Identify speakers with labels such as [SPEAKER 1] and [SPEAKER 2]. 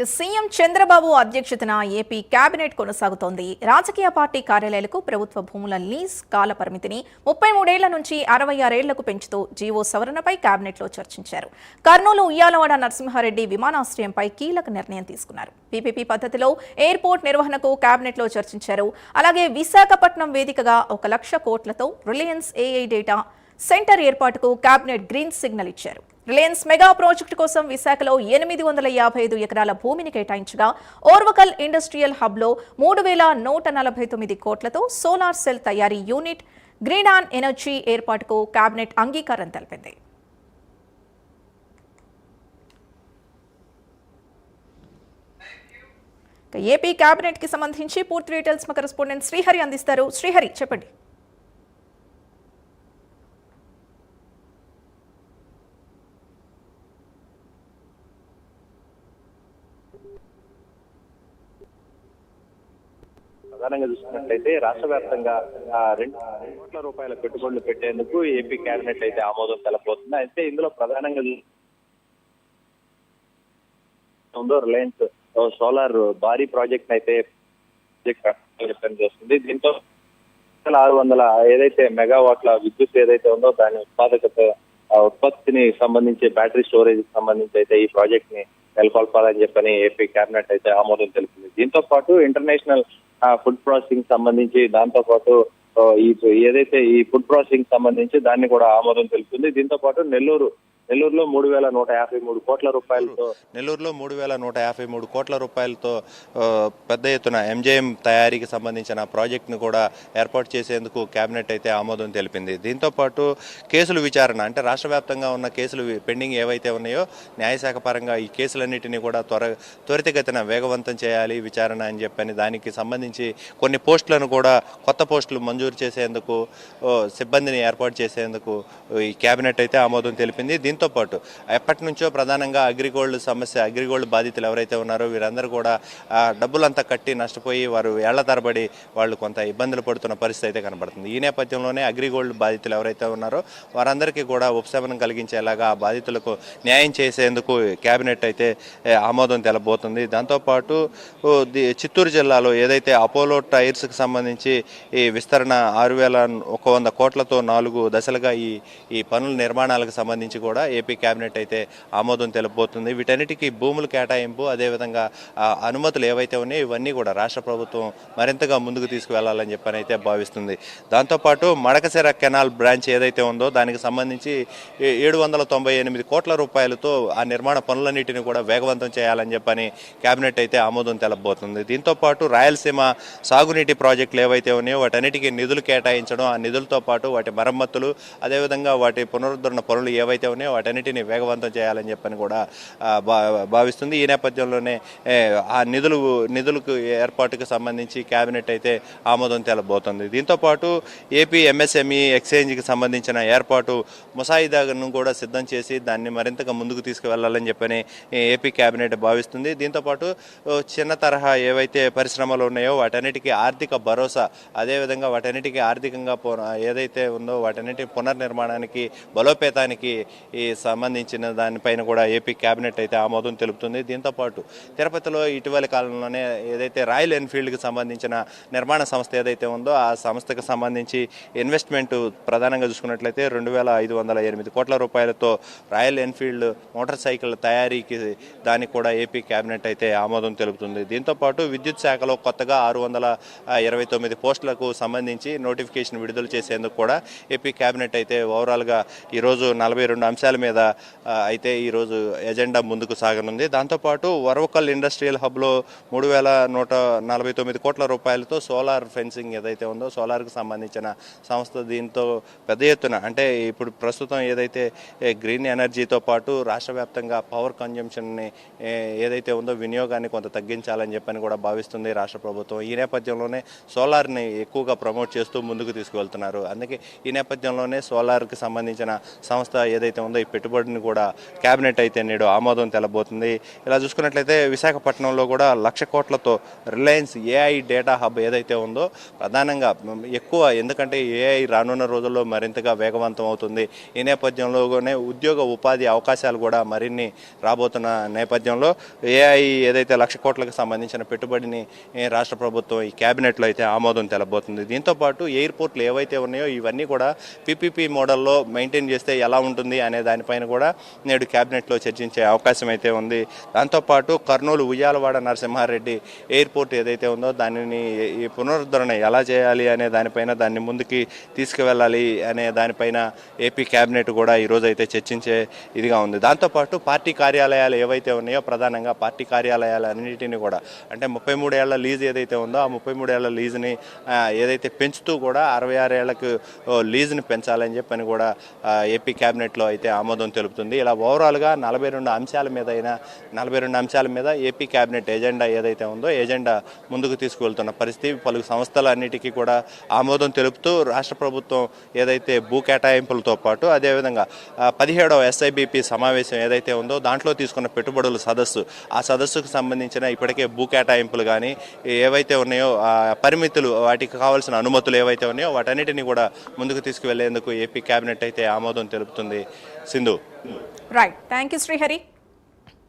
[SPEAKER 1] CM Chandrababu అధ్యక్షతన AP cabinet కొనసాగుతోంది. రాజకీయ పార్టీ కార్యాలయాలకు ప్రభుత్వ భూముల లీజ్ కాల పరిమితిని 33 ఏళ్ల నుంచి 66 ఏళ్లకు పెంచుతూ జీవో సవరణపై కేబినెట్లో చర్చించారు. కర్నూలు ఉయ్యాలవాడ నరసింహారెడ్డి విమానాశ్రయంపై కీలక నిర్ణయం తీసుకున్నారు. పీపీపీ పద్ధతిలో ఎయిర్పోర్ట్ నిర్వహణకు కేబినెట్లో చర్చించారు. అలాగే విశాఖపట్నం వేదికగా 1 లక్ష కోట్లతో రిలయన్స్ ఏఐ డేటా సెంటర్ ఏర్పాటుకు కేబినెట్ గ్రీన్ సిగ్నల్ ఇచ్చారు. రిలయన్స్ మెగా ప్రాజెక్టు కోసం విశాఖలో 855 ఎకరాల భూమిని కేటాయించగా ఓర్వకల్ ఇండస్ట్రియల్ హబ్లో 3149 కోట్లతో సోలార్ సెల్ తయారీ యూనిట్ గ్రీన్ ఆన్ ఎనర్జీ ఏర్పాటుకు కేబినెట్ అంగీకారం తెలిపింది. ఏపీ కేబినెట్ కి సంబంధించి పూర్తి డీటెయిల్స్ మా కరెస్పాండెంట్ శ్రీహరి అందిస్తారు. శ్రీహరి, చెప్పండి.
[SPEAKER 2] ప్రధానంగా చూసుకున్నట్లయితే రాష్ట్ర వ్యాప్తంగా 2 కోట్ల రూపాయల పెట్టుబడులు పెట్టేందుకు ఏపీ కేబినెట్ అయితే ఆమోదం తెలపబోతుంది. అయితే ఇందులో ప్రధానంగా రిలయన్స్ సోలార్ భారీ ప్రాజెక్ట్ అయితే చేస్తుంది. దీంతో 600 ఏదైతే మెగావాట్ల విద్యుత్ ఏదైతే ఉందో దాని ఉత్పత్తిని సంబంధించి బ్యాటరీ స్టోరేజ్ కి సంబంధించి అయితే ఈ ప్రాజెక్ట్ ని నెలకొల్పాలని చెప్పని ఏపీ కేబినెట్ అయితే ఆమోదం తెలిపింది. దీంతో పాటు ఇంటర్నేషనల్ ఫుడ్ ప్రాసెసింగ్ సంబంధించి దాంతో పాటు ఏదైతే ఈ ఫుడ్ ప్రాసెసింగ్ సంబంధించి దాన్ని కూడా ఆమోదం తెలుపుతుంది. దీంతో పాటు నెల్లూరులో 3,153 కోట్ల రూపాయలతో పెద్ద ఎత్తున ఎంజేఎం తయారీకి సంబంధించిన ప్రాజెక్టును కూడా ఏర్పాటు చేసేందుకు కేబినెట్ అయితే ఆమోదం తెలిపింది. దీంతో పాటు కేసుల విచారణ, అంటే రాష్ట్ర వ్యాప్తంగా ఉన్న కేసులు పెండింగ్ ఏవైతే ఉన్నాయో న్యాయశాఖ పరంగా ఈ కేసులన్నింటినీ కూడా త్వరితగతిన వేగవంతం చేయాలి విచారణ అని చెప్పని దానికి సంబంధించి కొన్ని పోస్టులను కూడా కొత్త పోస్టులు మంజూరు చేసేందుకు సిబ్బందిని ఏర్పాటు చేసేందుకు ఈ కేబినెట్ అయితే ఆమోదం తెలిపింది. దీంతో పాటు ఎప్పటి నుంచో ప్రధానంగా అగ్రిగోల్డ్ బాధితులు ఎవరైతే ఉన్నారో వీరందరూ కూడా డబ్బులంతా కట్టి నష్టపోయి వారు ఏళ్ల తరబడి వాళ్ళు కొంత ఇబ్బందులు పడుతున్న పరిస్థితి అయితే కనబడుతుంది. ఈ నేపథ్యంలోనే అగ్రిగోల్డ్ బాధితులు ఎవరైతే ఉన్నారో వారందరికీ కూడా ఉపశమనం కలిగించేలాగా ఆ బాధితులకు న్యాయం చేసేందుకు కేబినెట్ అయితే ఆమోదం తెలబోతుంది. దాంతోపాటు చిత్తూరు జిల్లాలో ఏదైతే అపోలో టైర్స్కి సంబంధించి ఈ విస్తరణ 6,100 కోట్లతో 4 దశలుగా ఈ పనుల నిర్మాణాలకు సంబంధించి కూడా ఏపీ కేబినెట్ అయితే ఆమోదం తెలుపబోతుంది. వీటన్నిటికీ భూములు కేటాయింపు, అదేవిధంగా అనుమతులు ఏవైతే ఉన్నాయో ఇవన్నీ కూడా రాష్ట్ర ప్రభుత్వం మరింతగా ముందుకు తీసుకువెళ్లాలని చెప్పని అయితే భావిస్తుంది. దాంతోపాటు మడకశిర కెనాల్ బ్రాంచ్ ఏదైతే ఉందో దానికి సంబంధించి 798 కోట్ల రూపాయలతో ఆ నిర్మాణ పనులన్నింటినీ కూడా వేగవంతం చేయాలని చెప్పని కేబినెట్ అయితే ఆమోదం తెలపబోతుంది. దీంతోపాటు రాయలసీమ సాగునీటి ప్రాజెక్టులు ఏవైతే ఉన్నాయో వాటన్నిటికీ నిధులు కేటాయించడం, ఆ నిధులతో పాటు వాటి మరమ్మతులు, అదేవిధంగా వాటి పునరుద్ధరణ పనులు ఏవైతే ఉన్నాయో వాటన్నిటిని వేగవంతం చేయాలని చెప్పని కూడా భావిస్తుంది. ఈ నేపథ్యంలోనే ఆ నిధులకు ఏర్పాటుకు సంబంధించి కేబినెట్ అయితే ఆమోదం తెలబోతుంది. దీంతోపాటు ఏపీ ఎంఎస్ఎంఈ ఎక్స్చేంజ్కి సంబంధించిన ఏర్పాటు ముసాయిదాను కూడా సిద్ధం చేసి దాన్ని మరింతగా ముందుకు తీసుకువెళ్లాలని చెప్పని ఏపీ కేబినెట్ భావిస్తుంది. దీంతోపాటు చిన్న తరహా ఏవైతే పరిశ్రమలు ఉన్నాయో వాటన్నిటికీ ఆర్థిక భరోసా, అదేవిధంగా వాటన్నిటికీ ఆర్థికంగా ఏదైతే ఉందో వాటన్నిటి పునర్నిర్మాణానికి బలోపేతానికి ఈ సంబంధించిన దానిపైన కూడా ఏపీ కేబినెట్ అయితే ఆమోదం తెలుపుతుంది. దీంతోపాటు తిరుపతిలో ఇటీవలి కాలంలోనే ఏదైతే రాయల్ ఎన్ఫీల్డ్కి సంబంధించిన నిర్మాణ సంస్థ ఏదైతే ఉందో ఆ సంస్థకు సంబంధించి ఇన్వెస్ట్మెంట్ ప్రధానంగా చూసుకున్నట్లయితే 2,508 కోట్ల రూపాయలతో రాయల్ ఎన్ఫీల్డ్ మోటార్ సైకిల్ తయారీకి దానికి కూడా ఏపీ కేబినెట్ అయితే ఆమోదం తెలుపుతుంది. దీంతోపాటు విద్యుత్ శాఖలో కొత్తగా 629 పోస్టులకు సంబంధించి నోటిఫికేషన్ విడుదల చేసేందుకు కూడా ఏపీ కేబినెట్ అయితే ఓవరాల్గా ఈరోజు 42 అంశాల మీద అయితే ఈరోజు ఎజెండా ముందుకు సాగనుంది. దాంతోపాటు ఓర్వకల్ ఇండస్ట్రియల్ హబ్లో 3,149 కోట్ల రూపాయలతో సోలార్ ఫెన్సింగ్ ఏదైతే ఉందో సోలార్కి సంబంధించిన సంస్థ, దీంతో పెద్ద ఎత్తున అంటే ఇప్పుడు ప్రస్తుతం ఏదైతే గ్రీన్ ఎనర్జీతో పాటు రాష్ట్ర వ్యాప్తంగా పవర్ కన్జంప్షన్ని ఏదైతే ఉందో వినియోగాన్ని కొంత తగ్గించాలని చెప్పని కూడా భావిస్తుంది రాష్ట్ర ప్రభుత్వం. ఈ నేపథ్యంలోనే సోలార్ని ఎక్కువగా ప్రమోట్ చేస్తూ ముందుకు తీసుకువెళ్తున్నారు. అందుకే ఈ నేపథ్యంలోనే సోలార్కి సంబంధించిన సంస్థ ఏదైతే ఉందో ఈ పెట్టుబడిని కూడా కేబినెట్ అయితే నేడు ఆమోదం తెలబోతుంది. ఇలా చూసుకున్నట్లయితే విశాఖపట్నంలో కూడా 1,00,000 కోట్లతో రిలయన్స్ ఏఐ డేటా హబ్ ఏదైతే ఉందో ప్రధానంగా ఎక్కువ, ఎందుకంటే ఏఐ రానున్న రోజుల్లో మరింతగా వేగవంతం అవుతుంది. ఈ నేపథ్యంలోనే ఉద్యోగ ఉపాధి అవకాశాలు కూడా మరిన్ని రాబోతున్న నేపథ్యంలో ఏఐ ఏదైతే 1,00,000 కోట్లకు సంబంధించిన పెట్టుబడిని రాష్ట్ర ప్రభుత్వం ఈ కేబినెట్లో అయితే ఆమోదం తెలబోతుంది. దీంతోపాటు ఎయిర్పోర్ట్లు ఏవైతే ఉన్నాయో ఇవన్నీ కూడా పీపీపీ మోడల్లో మెయింటైన్ చేస్తే ఎలా ఉంటుంది అనే దానిపైన కూడా నేడు కేబినెట్లో చర్చించే అవకాశం అయితే ఉంది. దాంతోపాటు కర్నూలు ఉయ్యాలవాడ నరసింహారెడ్డి ఎయిర్పోర్ట్ ఏదైతే ఉందో దానిని ఈ పునరుద్ధరణ ఎలా చేయాలి అనే దానిపైన, దాన్ని ముందుకి తీసుకువెళ్ళాలి అనే దానిపైన ఏపీ కేబినెట్ కూడా ఈరోజు అయితే చర్చించే ఇదిగా ఉంది. దాంతోపాటు పార్టీ కార్యాలయాలు ఏవైతే ఉన్నాయో ప్రధానంగా పార్టీ కార్యాలయాలన్నింటినీ కూడా, అంటే 33 ఏళ్ల లీజ్ ఏదైతే ఉందో ఆ 33 ఏళ్ల లీజ్ని ఏదైతే పెంచుతూ కూడా 66 ఏళ్లకు లీజ్ని పెంచాలని చెప్పని కూడా ఏపీ కేబినెట్లో అయితే ఆమోదం తెలుపుతుంది. ఇలా ఓవరాల్గా 42 అంశాల మీద ఏపీ కేబినెట్ ఎజెండా ఏదైతే ఉందో ఎజెండా ముందుకు తీసుకువెళ్తున్న పరిస్థితి. పలు సంస్థలన్నిటికీ కూడా ఆమోదం తెలుపుతూ రాష్ట్ర ప్రభుత్వం ఏదైతే భూ కేటాయింపులతో పాటు అదేవిధంగా 17వ SIBP సమావేశం ఏదైతే ఉందో దాంట్లో తీసుకున్న పెట్టుబడుల సదస్సు, ఆ సదస్సుకు సంబంధించిన ఇప్పటికే భూ కేటాయింపులు కానీ ఏవైతే ఉన్నాయో పరిమితులు, వాటికి కావాల్సిన అనుమతులు ఏవైతే ఉన్నాయో వాటన్నిటిని కూడా ముందుకు తీసుకువెళ్లేందుకు ఏపీ కేబినెట్ అయితే ఆమోదం తెలుపుతుంది. Sindhu.
[SPEAKER 1] Right, thank you Srihari.